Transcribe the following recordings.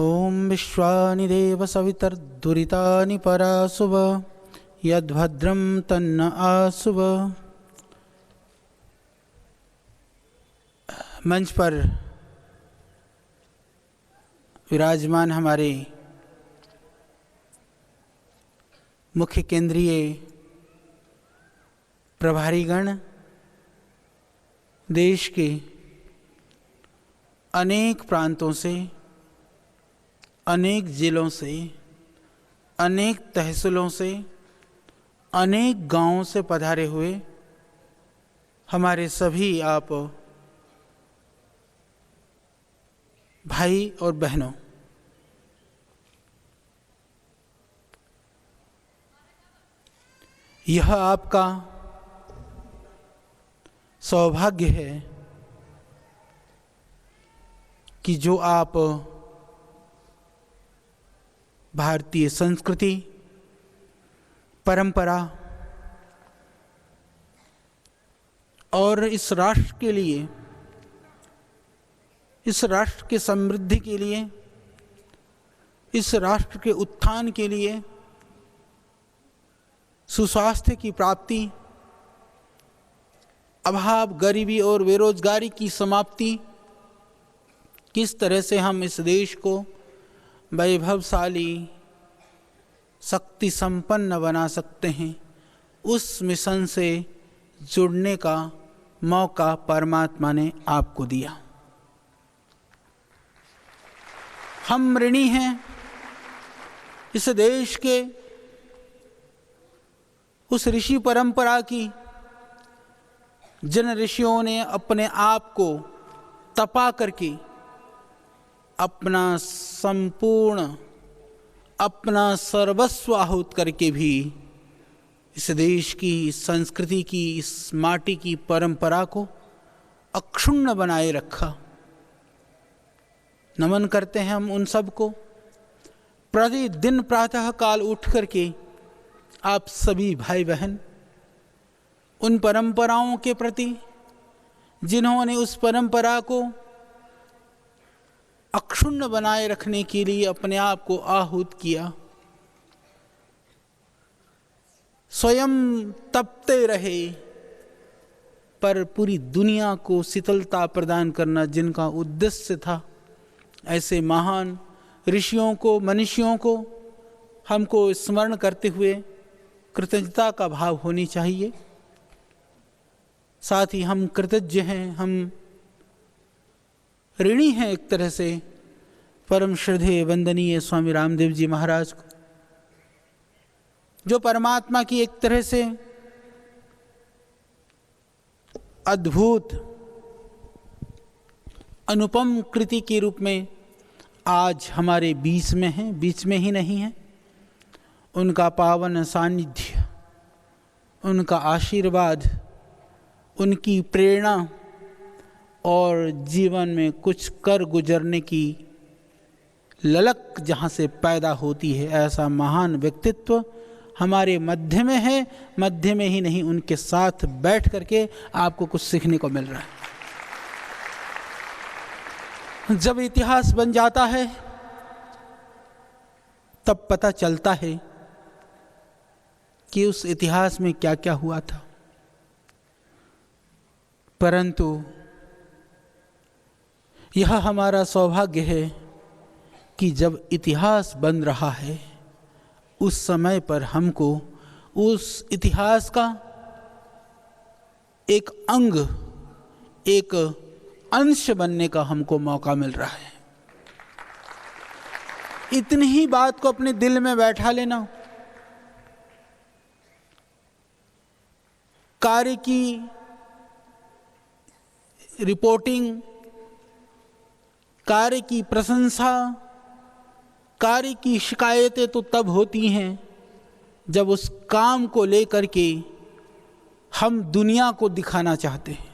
ओम विश्वानि देव सवितर्दुरितानि परासुव यद्भद्रं तन्न आसुव। मंच पर विराजमान हमारे मुख्य केंद्रीय प्रभारीगण, देश के अनेक प्रांतों से, अनेक जिलों से, अनेक तहसीलों से, अनेक गांवों से पधारे हुए हमारे सभी आप भाई और बहनों, यह आपका सौभाग्य है कि जो आप भारतीय संस्कृति, परंपरा और इस राष्ट्र के लिए, इस राष्ट्र के समृद्धि के लिए, इस राष्ट्र के उत्थान के लिए, सुस्वास्थ्य की प्राप्ति, अभाव, गरीबी और बेरोजगारी की समाप्ति, किस तरह से हम इस देश को वैभवशाली, शक्ति संपन्न बना सकते हैं, उस मिशन से जुड़ने का मौका परमात्मा ने आपको दिया। हम ऋणी हैं इस देश के उस ऋषि परंपरा की, जिन ऋषियों ने अपने आप को तपा करके अपना संपूर्ण, अपना सर्वस्व आहुत करके भी इस देश की, इस संस्कृति की, इस माटी की परंपरा को अक्षुण्ण बनाए रखा। नमन करते हैं हम उन सब को। प्रतिदिन प्रातः काल उठ करके आप सभी भाई बहन उन परंपराओं के प्रति, जिन्होंने उस परंपरा को अक्षुण्ण बनाए रखने के लिए अपने आप को आहुत किया, स्वयं तपते रहे, पर पूरी दुनिया को शीतलता प्रदान करना जिनका उद्देश्य था, ऐसे महान ऋषियों को, मनुष्यों को हमको स्मरण करते हुए कृतज्ञता का भाव होनी चाहिए। साथ ही हम कृतज्ञ हैं, हम ऋणी हैं एक तरह से परम श्रद्धेय वंदनीय स्वामी रामदेव जी महाराज को, जो परमात्मा की एक तरह से अद्भुत अनुपम कृति के रूप में आज हमारे बीच में हैं, बीच में ही नहीं हैं। उनका पावन सानिध्य, उनका आशीर्वाद, उनकी प्रेरणा और जीवन में कुछ कर गुजरने की ललक जहाँ से पैदा होती है, ऐसा महान व्यक्तित्व हमारे मध्य में है। मध्य में ही नहीं, उनके साथ बैठ करके आपको कुछ सीखने को मिल रहा है। जब इतिहास बन जाता है तब पता चलता है कि उस इतिहास में क्या क्या हुआ था। परंतु यह हमारा सौभाग्य है कि जब इतिहास बन रहा है उस समय पर हमको उस इतिहास का एक अंग, एक अंश बनने का हमको मौका मिल रहा है। इतनी ही बात को अपने दिल में बैठा लेना। कार्य की रिपोर्टिंग, कार्य की प्रशंसा, कार्य की शिकायतें तो तब होती हैं जब उस काम को लेकर के हम दुनिया को दिखाना चाहते हैं।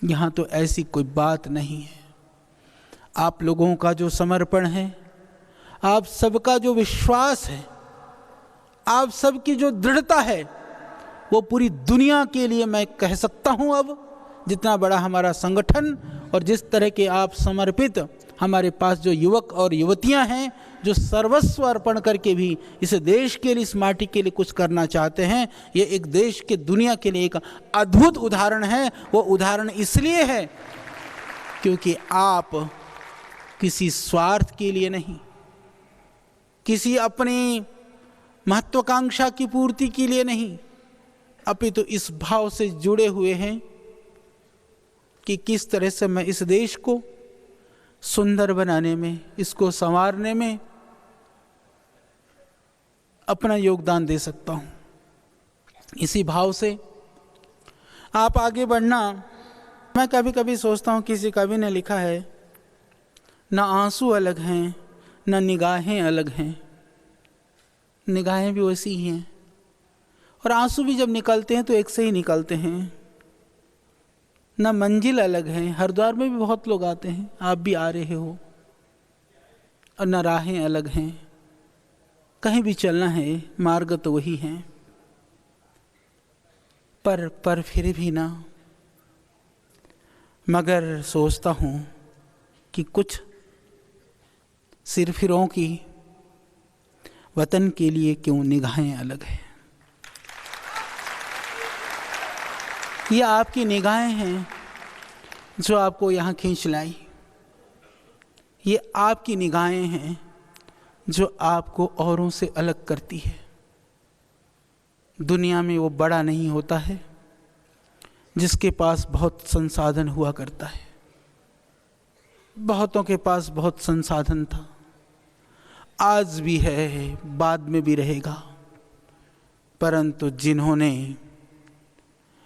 यहाँ तो ऐसी कोई बात नहीं है। आप लोगों का जो समर्पण है, आप सबका जो विश्वास है, आप सबकी जो दृढ़ता है, वो पूरी दुनिया के लिए मैं कह सकता हूँ अब जितना बड़ा हमारा संगठन और जिस तरह के आप समर्पित हमारे पास जो युवक और युवतियां हैं जो सर्वस्व अर्पण करके भी इस देश के लिए, इस माटी के लिए कुछ करना चाहते हैं, ये एक देश के, दुनिया के लिए एक अद्भुत उदाहरण है। वो उदाहरण इसलिए है क्योंकि आप किसी स्वार्थ के लिए नहीं, किसी अपनी महत्वाकांक्षा की पूर्ति के लिए नहीं, अपितु इस भाव से जुड़े हुए हैं कि किस तरह से मैं इस देश को सुंदर बनाने में, इसको संवारने में अपना योगदान दे सकता हूं। इसी भाव से आप आगे बढ़ना। मैं कभी कभी सोचता हूं, किसी कवि ने लिखा है, न आंसू अलग हैं न निगाहें अलग हैं। निगाहें भी वैसी ही हैं और आंसू भी जब निकलते हैं तो एक से ही निकलते हैं। न मंजिल अलग है, हरिद्वार में भी बहुत लोग आते हैं, आप भी आ रहे हो, और न राहें अलग हैं, कहीं भी चलना है, मार्ग तो वही है। पर फिर भी ना, मगर सोचता हूँ कि कुछ सिरफिरों की वतन के लिए क्यों निगाहें अलग हैं। ये आपकी निगाहें हैं जो आपको यहाँ खींच लाई। ये आपकी निगाहें हैं जो आपको औरों से अलग करती है। दुनिया में वो बड़ा नहीं होता है जिसके पास बहुत संसाधन हुआ करता है। बहुतों के पास बहुत संसाधन था, आज भी है, बाद में भी रहेगा, परंतु जिन्होंने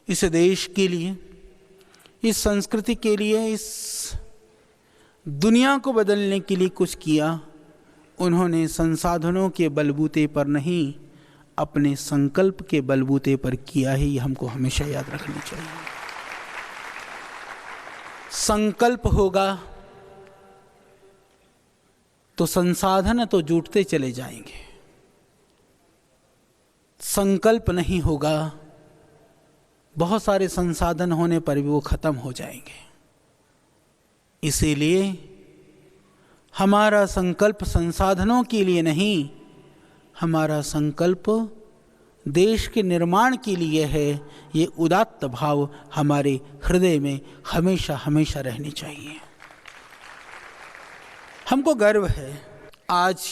इस देश के लिए, इस संस्कृति के लिए, इस दुनिया को बदलने के लिए कुछ किया, उन्होंने संसाधनों के बलबूते पर नहीं, अपने संकल्प के बलबूते पर किया है। ये हमको हमेशा याद रखना चाहिए। संकल्प होगा तो संसाधन तो जुटते चले जाएंगे, संकल्प नहीं होगा, बहुत सारे संसाधन होने पर भी वो खत्म हो जाएंगे। इसीलिए हमारा संकल्प संसाधनों के लिए नहीं, हमारा संकल्प देश के निर्माण के लिए है। ये उदात्त भाव हमारे हृदय में हमेशा हमेशा रहनी चाहिए। हमको गर्व है, आज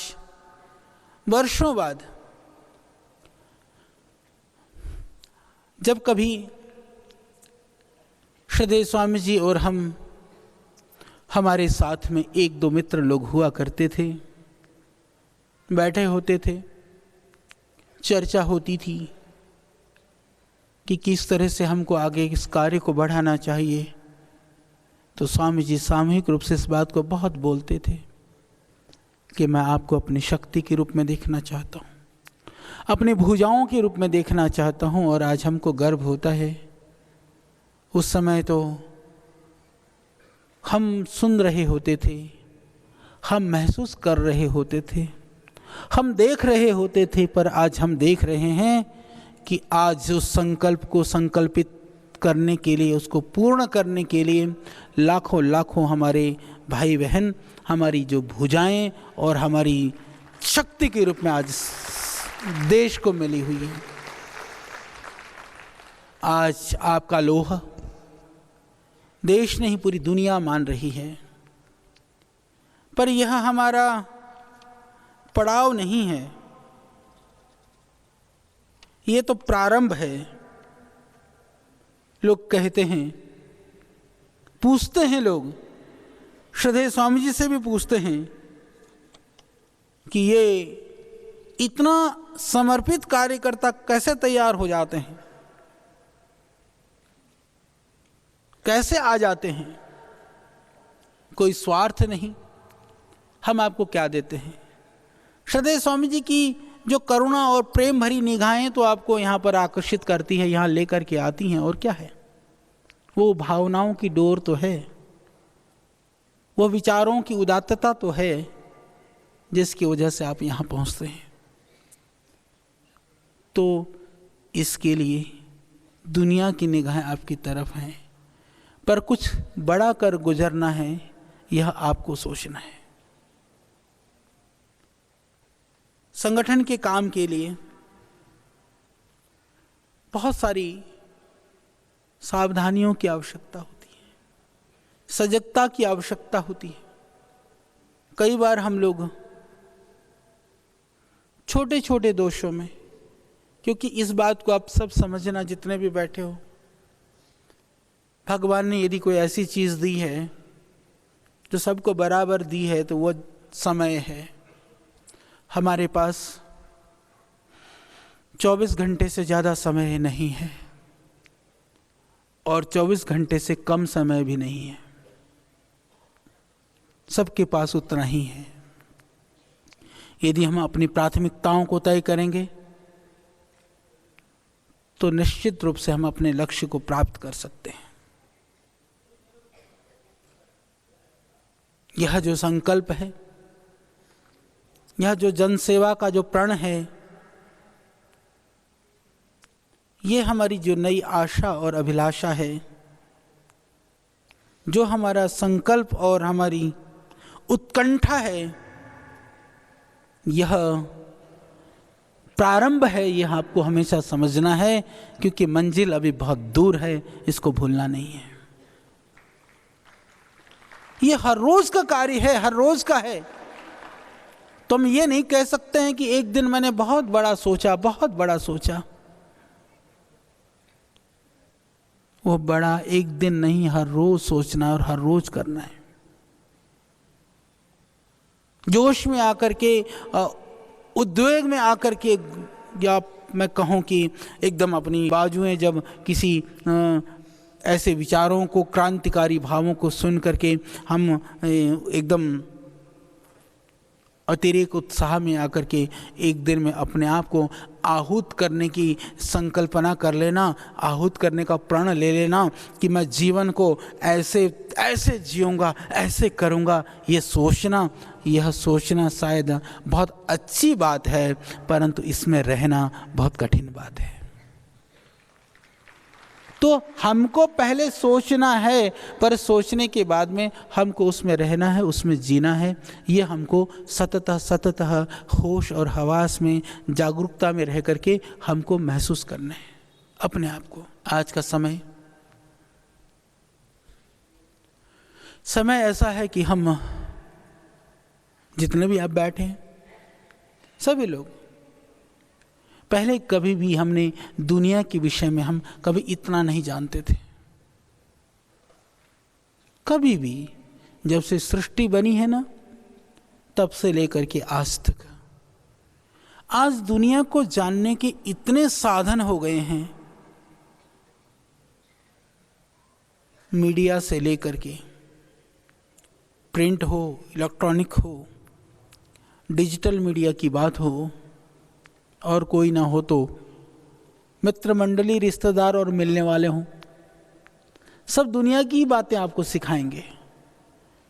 वर्षों बाद जब कभी श्रद्धेय स्वामी जी और हम, हमारे साथ में एक दो मित्र लोग हुआ करते थे, बैठे होते थे, चर्चा होती थी कि किस तरह से हमको आगे इस कार्य को बढ़ाना चाहिए, तो स्वामी जी सामूहिक रूप से इस बात को बहुत बोलते थे कि मैं आपको अपनी शक्ति के रूप में देखना चाहता हूँ, अपनी भुजाओं के रूप में देखना चाहता हूँ। और आज हमको गर्व होता है, उस समय तो हम सुन रहे होते थे, हम महसूस कर रहे होते थे, हम देख रहे होते थे, पर आज हम देख रहे हैं कि आज उस संकल्प को संकल्पित करने के लिए, उसको पूर्ण करने के लिए लाखों लाखों हमारे भाई बहन, हमारी जो भुजाएं और हमारी शक्ति के रूप में आज देश को मिली हुई है। आज आपका लोहा देश नहीं, पूरी दुनिया मान रही है। पर यह हमारा पड़ाव नहीं है, ये तो प्रारंभ है। लोग कहते हैं, पूछते हैं लोग, श्रद्धेय स्वामी जी से भी पूछते हैं कि ये इतना समर्पित कार्यकर्ता कैसे तैयार हो जाते हैं, कैसे आ जाते हैं। कोई स्वार्थ नहीं, हम आपको क्या देते हैं। श्रद्धेय स्वामी जी की जो करुणा और प्रेम भरी निगाहें तो आपको यहाँ पर आकर्षित करती है, यहाँ लेकर के आती हैं, और क्या है, वो भावनाओं की डोर तो है, वो विचारों की उदात्तता तो है, जिसकी वजह से आप यहाँ पहुँचते हैं। तो इसके लिए दुनिया की निगाहें आपकी तरफ हैं, पर कुछ बड़ा कर गुजरना है, यह आपको सोचना है। संगठन के काम के लिए बहुत सारी सावधानियों की आवश्यकता होती है, सजगता की आवश्यकता होती है। कई बार हम लोग छोटे छोटे दोषों में, क्योंकि इस बात को आप सब समझना जितने भी बैठे हो, भगवान ने यदि कोई ऐसी चीज दी है जो सबको बराबर दी है तो वो समय है। हमारे पास 24 घंटे से ज़्यादा समय नहीं है और 24 घंटे से कम समय भी नहीं है, सबके पास उतना ही है। यदि हम अपनी प्राथमिकताओं को तय करेंगे तो निश्चित रूप से हम अपने लक्ष्य को प्राप्त कर सकते हैं। यह जो संकल्प है, यह जो जनसेवा का जो प्रण है, ये हमारी जो नई आशा और अभिलाषा है, जो हमारा संकल्प और हमारी उत्कंठा है, यह प्रारंभ है। यह आपको हमेशा समझना है, क्योंकि मंजिल अभी बहुत दूर है, इसको भूलना नहीं है। यह हर रोज का कार्य है, हर रोज का है। तो हम ये नहीं कह सकते हैं कि एक दिन मैंने बहुत बड़ा सोचा, बहुत बड़ा सोचा। वो बड़ा एक दिन नहीं, हर रोज सोचना और हर रोज करना है। जोश में आकर के, उद्वेग में आकर के, या मैं कहूँ कि एकदम अपनी बाजुएं जब किसी ऐसे विचारों को, क्रांतिकारी भावों को सुन करके हम एकदम अतिरेक उत्साह में आकर के एक दिन में अपने आप को आहूत करने की संकल्पना कर लेना, आहूत करने का प्रण ले लेना कि मैं जीवन को ऐसे ऐसे जीऊँगा, ऐसे करूँगा, यह सोचना शायद बहुत अच्छी बात है, परंतु इसमें रहना बहुत कठिन बात है। तो हमको पहले सोचना है, पर सोचने के बाद में हमको उसमें रहना है, उसमें जीना है। ये हमको सतत होश और हवास में, जागरूकता में रह करके हमको महसूस करना है अपने आप को। आज का समय ऐसा है कि हम जितने भी आप बैठे हैं, सभी लोग, पहले कभी भी हमने दुनिया के विषय में हम कभी इतना नहीं जानते थे। कभी भी, जब से सृष्टि बनी है ना, तब से लेकर के आज तक, आज दुनिया को जानने के इतने साधन हो गए हैं, मीडिया से लेकर के, प्रिंट हो, इलेक्ट्रॉनिक हो, डिजिटल मीडिया की बात हो, और कोई ना हो तो मित्र मंडली, रिश्तेदार और मिलने वाले हों, सब दुनिया की ही बातें आपको सिखाएंगे,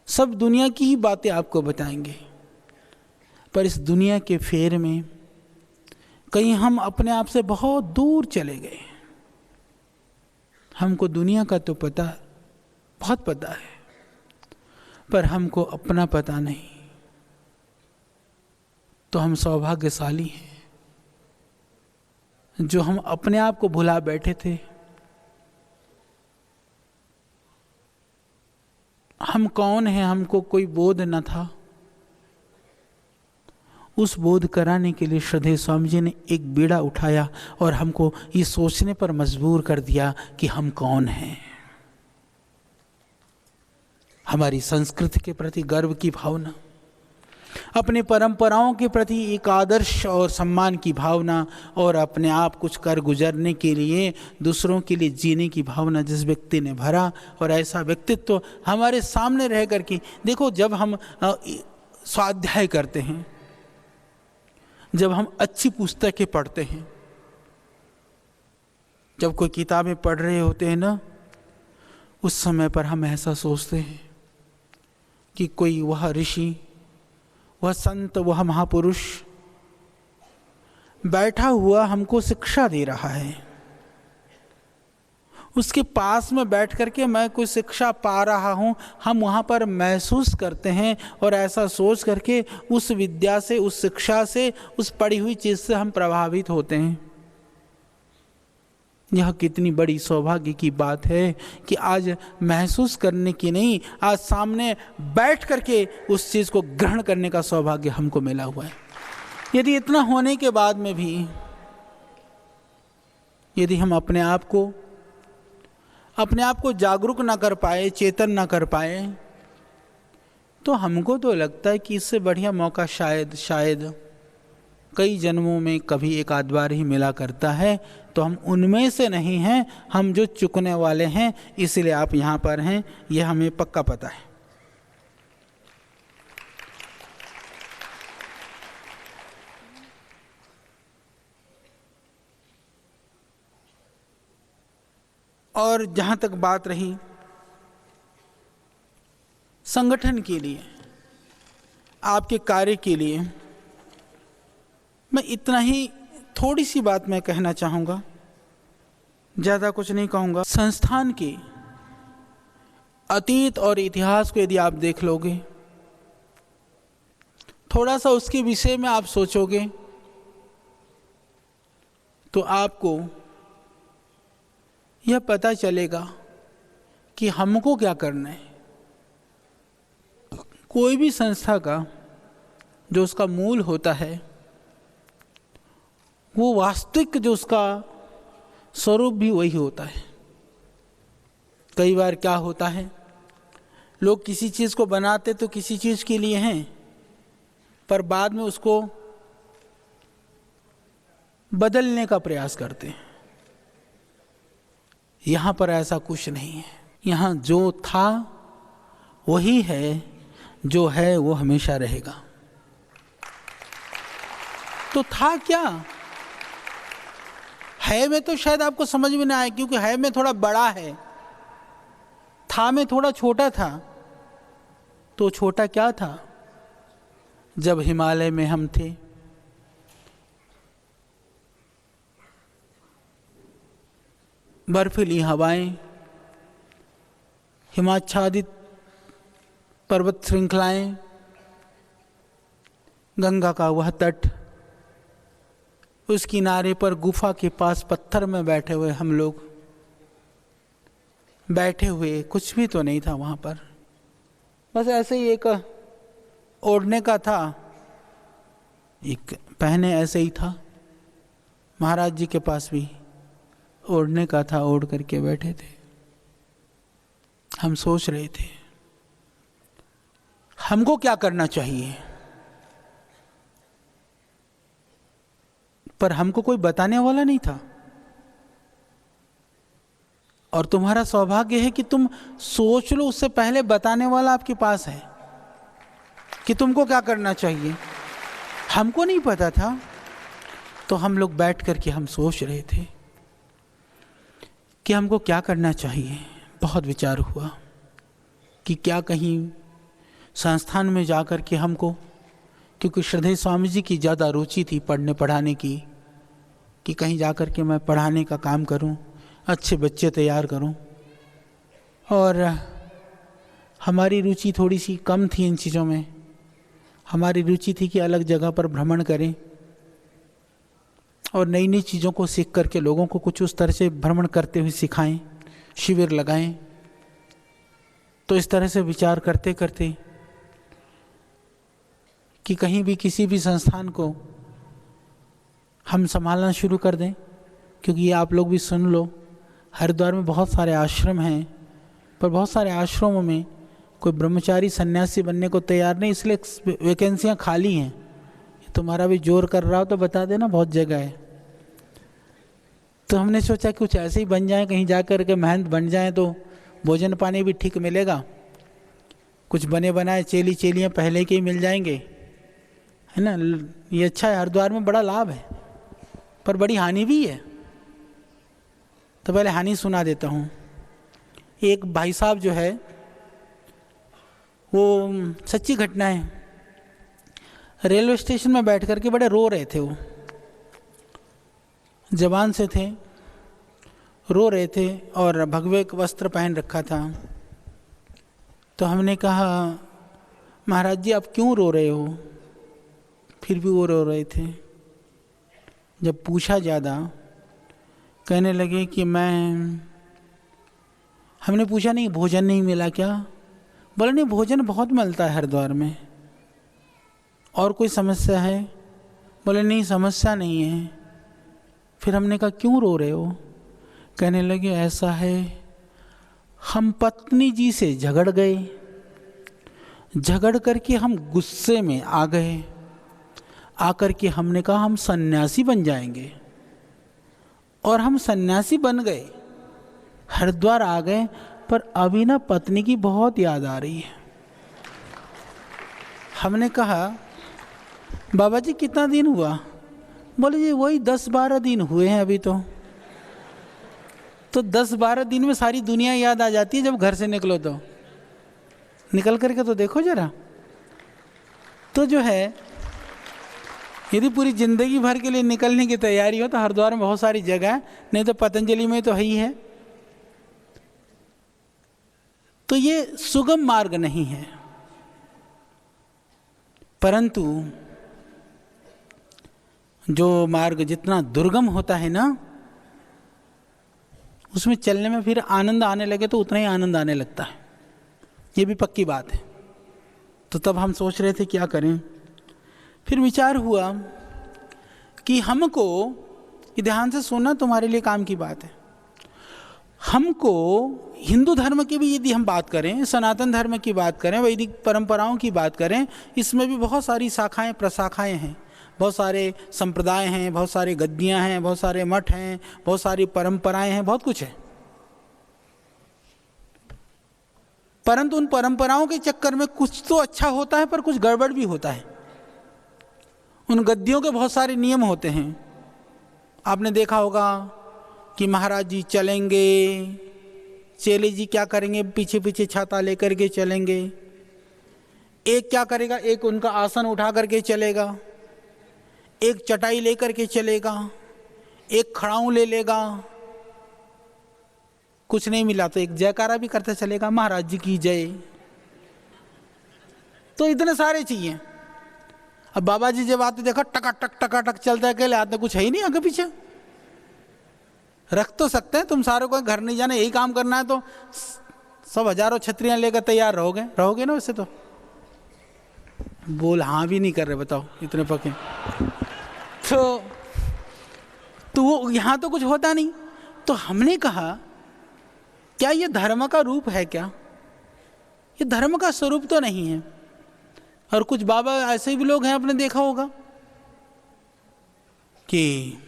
सब दुनिया की ही बातें आपको बताएंगे। पर इस दुनिया के फेर में कहीं हम अपने आप से बहुत दूर चले गए। हमको दुनिया का तो पता, बहुत पता है, पर हमको अपना पता नहीं। तो हम सौभाग्यशाली हैं जो हम अपने आप को भुला बैठे थे। हम कौन हैं, हमको कोई बोध न था। उस बोध कराने के लिए श्रद्धेय स्वामी जी ने एक बीड़ा उठाया और हमको ये सोचने पर मजबूर कर दिया कि हम कौन हैं। हमारी संस्कृति के प्रति गर्व की भावना, अपने परंपराओं के प्रति एक आदर्श और सम्मान की भावना, और अपने आप कुछ कर गुजरने के लिए, दूसरों के लिए जीने की भावना जिस व्यक्ति ने भरा, और ऐसा व्यक्तित्व हमारे सामने रह कर के देखो। जब हम स्वाध्याय करते हैं, जब हम अच्छी पुस्तकें पढ़ते हैं, जब कोई किताबें पढ़ रहे होते हैं ना, उस समय पर हम ऐसा सोचते हैं कि कोई वह ऋषि, वह संत, वह महापुरुष बैठा हुआ हमको शिक्षा दे रहा है। उसके पास में बैठ करके मैं कोई शिक्षा पा रहा हूँ, हम वहाँ पर महसूस करते हैं और ऐसा सोच करके उस विद्या से, उस शिक्षा से, उस पढ़ी हुई चीज़ से हम प्रभावित होते हैं। यह कितनी बड़ी सौभाग्य की बात है कि आज महसूस करने की नहीं, आज सामने बैठ करके उस चीज़ को ग्रहण करने का सौभाग्य हमको मिला हुआ है। यदि इतना होने के बाद में भी यदि हम अपने आप को जागरूक ना कर पाए, चेतन ना कर पाए, तो हमको तो लगता है कि इससे बढ़िया मौका शायद कई जन्मों में कभी एक आध बार ही मिला करता है। तो हम उनमें से नहीं हैं, हम जो चुकने वाले हैं, इसलिए आप यहाँ पर हैं, यह हमें पक्का पता है। और जहाँ तक बात रही संगठन के लिए, आपके कार्य के लिए, मैं इतना ही थोड़ी सी बात मैं कहना चाहूँगा, ज़्यादा कुछ नहीं कहूँगा। संस्थान के अतीत और इतिहास को यदि आप देख लोगे, थोड़ा सा उसके विषय में आप सोचोगे, तो आपको यह पता चलेगा कि हमको क्या करना है। कोई भी संस्था का जो उसका मूल होता है, वो वास्तविक जो उसका स्वरूप भी वही होता है। कई बार क्या होता है, लोग किसी चीज़ को बनाते तो किसी चीज़ के लिए हैं, पर बाद में उसको बदलने का प्रयास करते हैं। यहाँ पर ऐसा कुछ नहीं है। यहाँ जो था वही है, जो है वो हमेशा रहेगा। तो था क्या है में तो शायद आपको समझ में ना आए, क्योंकि है में थोड़ा बड़ा है, था में थोड़ा छोटा था। तो छोटा क्या था? जब हिमालय में हम थे, बर्फीली हवाएं, हिमाच्छादित पर्वत श्रृंखलाएं, गंगा का वह तट, उस किनारे पर गुफा के पास पत्थर में बैठे हुए हम लोग, बैठे हुए, कुछ भी तो नहीं था वहाँ पर, बस ऐसे ही एक ओढ़ने का था, एक पहने ऐसे ही था। महाराज जी के पास भी ओढ़ने का था, ओढ़ करके बैठे थे। हम सोच रहे थे हमको क्या करना चाहिए, पर हमको कोई बताने वाला नहीं था। और तुम्हारा सौभाग्य है कि तुम सोच लो, उससे पहले बताने वाला आपके पास है कि तुमको क्या करना चाहिए। हमको नहीं पता था, तो हम लोग बैठ करके हम सोच रहे थे कि हमको क्या करना चाहिए। बहुत विचार हुआ कि क्या कहीं संस्थान में जा कर के हमको, क्योंकि श्रद्धेय स्वामी जी की ज़्यादा रुचि थी पढ़ने पढ़ाने की, कि कहीं जा कर के मैं पढ़ाने का काम करूं, अच्छे बच्चे तैयार करूं। और हमारी रुचि थोड़ी सी कम थी इन चीज़ों में। हमारी रुचि थी कि अलग जगह पर भ्रमण करें और नई नई चीज़ों को सीख करके लोगों को कुछ उस तरह से भ्रमण करते हुए सिखाएं, शिविर लगाएं। तो इस तरह से विचार करते करते कि कहीं भी किसी भी संस्थान को हम संभालना शुरू कर दें, क्योंकि ये आप लोग भी सुन लो, हरिद्वार में बहुत सारे आश्रम हैं, पर बहुत सारे आश्रमों में कोई ब्रह्मचारी सन्यासी बनने को तैयार नहीं, इसलिए वैकेंसियां खाली हैं। तुम्हारा भी जोर कर रहा हो तो बता देना, बहुत जगह है। तो हमने सोचा कुछ ऐसे ही बन जाए, कहीं जा कर के महंत बन जाए तो भोजन पानी भी ठीक मिलेगा, कुछ बने बनाए चेली चेलियाँ पहले के ही मिल जाएंगे, है ना। ये अच्छा है, हरिद्वार में बड़ा लाभ है, पर बड़ी हानि भी है। तो पहले हानि सुना देता हूँ। एक भाई साहब जो है, वो सच्ची घटना है, रेलवे स्टेशन में बैठ कर के बड़े रो रहे थे। वो जवान से थे, रो रहे थे और भगवे वस्त्र पहन रखा था। तो हमने कहा महाराज जी आप क्यों रो रहे हो? फिर भी वो रो रहे थे। जब पूछा ज़्यादा, कहने लगे कि हमने पूछा नहीं भोजन नहीं मिला क्या? बोला नहीं भोजन बहुत मिलता है हरिद्वार में। और कोई समस्या है? बोले नहीं समस्या नहीं है। फिर हमने कहा क्यों रो रहे हो? कहने लगे ऐसा है, हम पत्नी जी से झगड़ गए, झगड़ करके हम गुस्से में आ गए, आकर के हमने कहा हम सन्यासी बन जाएंगे, और हम सन्यासी बन गए, हरिद्वार आ गए, पर अभी ना पत्नी की बहुत याद आ रही है। हमने कहा बाबा जी कितना दिन हुआ? बोले जी वही 10-12 दिन हुए हैं अभी। तो 10-12 दिन में सारी दुनिया याद आ जाती है जब घर से निकलो तो। निकल करके तो देखो जरा। तो जो है यदि पूरी जिंदगी भर के लिए निकलने की तैयारी हो तो हरिद्वार में बहुत सारी जगह है, नहीं तो पतंजलि में तो है ही है। तो ये सुगम मार्ग नहीं है, परंतु जो मार्ग जितना दुर्गम होता है ना, उसमें चलने में फिर आनंद आने लगे तो उतना ही आनंद आने लगता है। ये भी पक्की बात है। तो तब हम सोच रहे थे क्या करें। फिर विचार हुआ कि हमको, ये ध्यान से सुनना तुम्हारे लिए काम की बात है, हमको हिंदू धर्म की भी यदि हम बात करें, सनातन धर्म की बात करें, वैदिक परंपराओं की बात करें, इसमें भी बहुत सारी शाखाएं प्रशाखाएं हैं, बहुत सारे संप्रदाय हैं, बहुत सारे गद्दियाँ हैं, बहुत सारे मठ हैं, बहुत सारी परंपराएं हैं, बहुत कुछ है। परंतु उन परंपराओं के चक्कर में कुछ तो अच्छा होता है पर कुछ गड़बड़ भी होता है। उन गद्दियों के बहुत सारे नियम होते हैं। आपने देखा होगा कि महाराज जी चलेंगे, चेले जी क्या करेंगे, पीछे पीछे छाता लेकर के चलेंगे। एक क्या करेगा, एक उनका आसन उठा करके चलेगा, एक चटाई लेकर के चलेगा, एक खड़ाऊं ले लेगा, कुछ नहीं मिला तो एक जयकारा भी करते चलेगा, महाराज जी की जय। तो इतने सारे चाहिए। अब बाबा जी जब आते देखो टका टक चलता है, अकेले आते कुछ है ही नहीं आगे पीछे। रख तो सकते हैं, तुम सारे को घर नहीं जाना, यही काम करना है तो सब हजारों छतरियां लेकर तैयार रहोगे ना। वैसे तो बोल हाँ भी नहीं कर रहे, बताओ इतने पके। तो वो यहाँ तो कुछ होता नहीं। तो हमने कहा क्या ये धर्म का रूप है? क्या ये धर्म का स्वरूप तो नहीं है। और कुछ बाबा ऐसे भी लोग हैं, आपने देखा होगा कि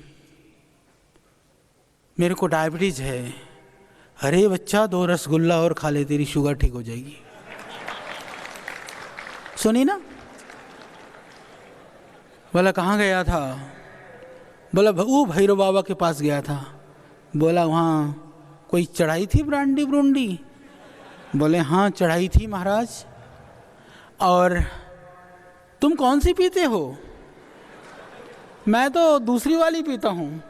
मेरे को डायबिटीज है, अरे बच्चा 2 रसगुल्ला और खा ले, तेरी शुगर ठीक हो जाएगी। सुनी ना? बोला कहाँ गया था? बोला वो भैरव बाबा के पास गया था। बोला वहाँ कोई चढ़ाई थी ब्रांडी ब्रूंडी? बोले हाँ चढ़ाई थी महाराज। और तुम कौन सी पीते हो? मैं तो दूसरी वाली पीता हूँ।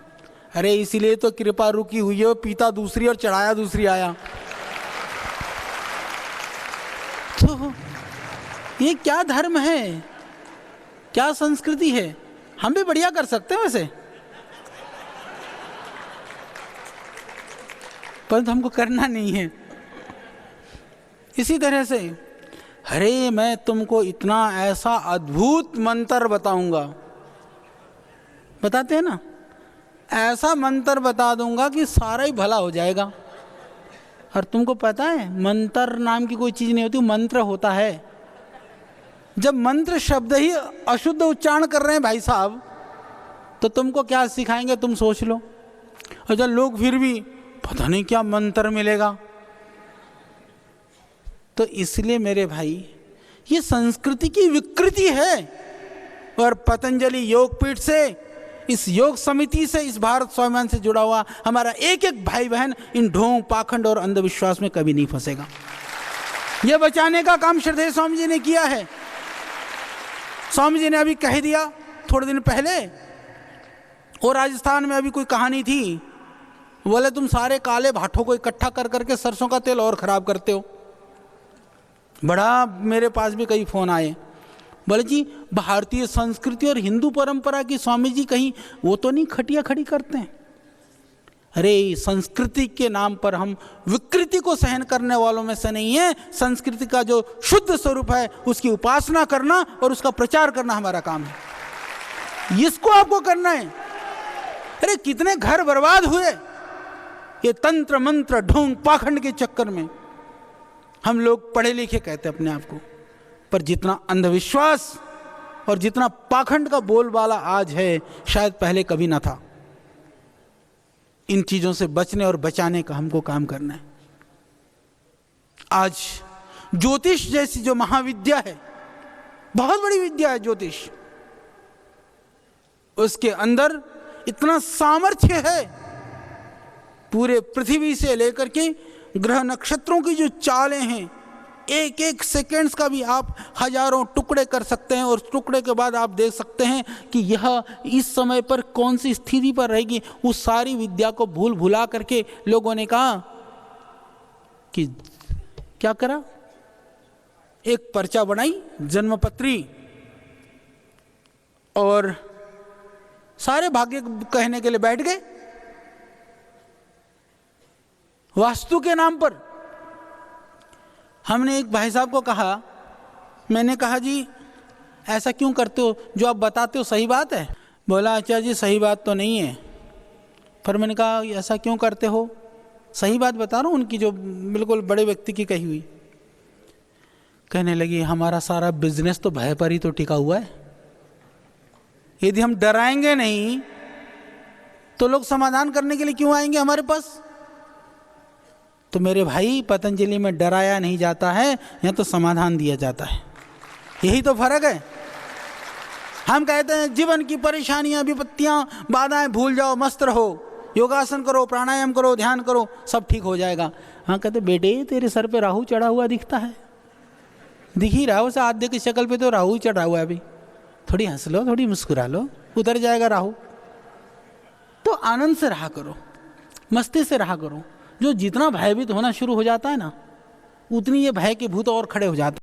अरे इसीलिए तो कृपा रुकी हुई है, पीता दूसरी और चढ़ाया दूसरी आया। तो ये क्या धर्म है, क्या संस्कृति है? हम भी बढ़िया कर सकते हैं वैसे, परंतु हमको करना नहीं है। इसी तरह से अरे मैं तुमको इतना ऐसा अद्भुत मंत्र बताऊंगा, बताते हैं ना, ऐसा मंत्र बता दूंगा कि सारा ही भला हो जाएगा। और तुमको पता है मंत्र नाम की कोई चीज़ नहीं होती, मंत्र होता है। जब मंत्र शब्द ही अशुद्ध उच्चारण कर रहे हैं भाई साहब, तो तुमको क्या सिखाएंगे तुम सोच लो। और जब लोग फिर भी पता नहीं क्या मंत्र मिलेगा। तो इसलिए मेरे भाई ये संस्कृति की विकृति है। और पतंजलि योगपीठ से, इस योग समिति से, इस भारत स्वाभिमान से जुड़ा हुआ हमारा एक एक भाई बहन इन ढोंग पाखंड और अंधविश्वास में कभी नहीं फंसेगा। यह बचाने का काम श्रद्धेय स्वामी जी ने किया है। स्वामी जी ने अभी कह दिया थोड़े दिन पहले, और राजस्थान में अभी कोई कहानी थी बोले तुम सारे काले भाठों को इकट्ठा कर करके सरसों का तेल और खराब करते हो। बड़ा मेरे पास भी कई फोन आए, बोले जी भारतीय संस्कृति और हिंदू परंपरा की स्वामी जी कहीं वो तो नहीं खटिया खड़ी करते हैं? अरे संस्कृति के नाम पर हम विकृति को सहन करने वालों में से नहीं है। संस्कृति का जो शुद्ध स्वरूप है उसकी उपासना करना और उसका प्रचार करना हमारा काम है। इसको आपको करना है। अरे कितने घर बर्बाद हुए ये तंत्र मंत्र ढोंग पाखंड के चक्कर में। हम लोग पढ़े लिखे कहते अपने आप को, पर जितना अंधविश्वास और जितना पाखंड का बोलबाला आज है शायद पहले कभी ना था। इन चीजों से बचने और बचाने का हमको काम करना है। आज ज्योतिष जैसी जो महाविद्या है, बहुत बड़ी विद्या है ज्योतिष, उसके अंदर इतना सामर्थ्य है। पूरे पृथ्वी से लेकर के ग्रह नक्षत्रों की जो चालें हैं, एक एक सेकेंड्स का भी आप हजारों टुकड़े कर सकते हैं और टुकड़े के बाद आप देख सकते हैं कि यह इस समय पर कौन सी स्थिति पर रहेगी। उस सारी विद्या को भूल भुला करके लोगों ने कहा कि क्या करा, एक पर्चा बनाई जन्मपत्री और सारे भाग्य कहने के लिए बैठ गए वास्तु के नाम पर। हमने एक भाई साहब को कहा, मैंने कहा जी ऐसा क्यों करते हो, जो आप बताते हो सही बात है? बोला अच्छा जी सही बात तो नहीं है। पर मैंने कहा ऐसा क्यों करते हो? सही बात बता रहा हूँ उनकी, जो बिल्कुल बड़े व्यक्ति की कही हुई। कहने लगी हमारा सारा बिजनेस तो भय पर ही तो टिका हुआ है। यदि हम डराएंगे नहीं तो लोग समाधान करने के लिए क्यों आएंगे हमारे पास? तो मेरे भाई पतंजलि में डराया नहीं जाता है, यहाँ तो समाधान दिया जाता है। यही तो फर्क है। हम कहते हैं जीवन की परेशानियां, विपत्तियां, बाधाएं भूल जाओ, मस्त रहो, योगासन करो, प्राणायाम करो, ध्यान करो, सब ठीक हो जाएगा। हाँ कहते बेटे तेरे सर पे राहु चढ़ा हुआ दिखता है। दिख ही रहा उसे आद्य की शक्ल पे तो राहु चढ़ा हुआ है। अभी थोड़ी हंस लो, थोड़ी मुस्कुरा लो, उतर जाएगा राहु। तो आनंद से रहा करो, मस्ती से रहा करो। जो जितना भयभीत होना शुरू हो जाता है ना, उतनी ये भय के भूत और खड़े हो जाते हैं।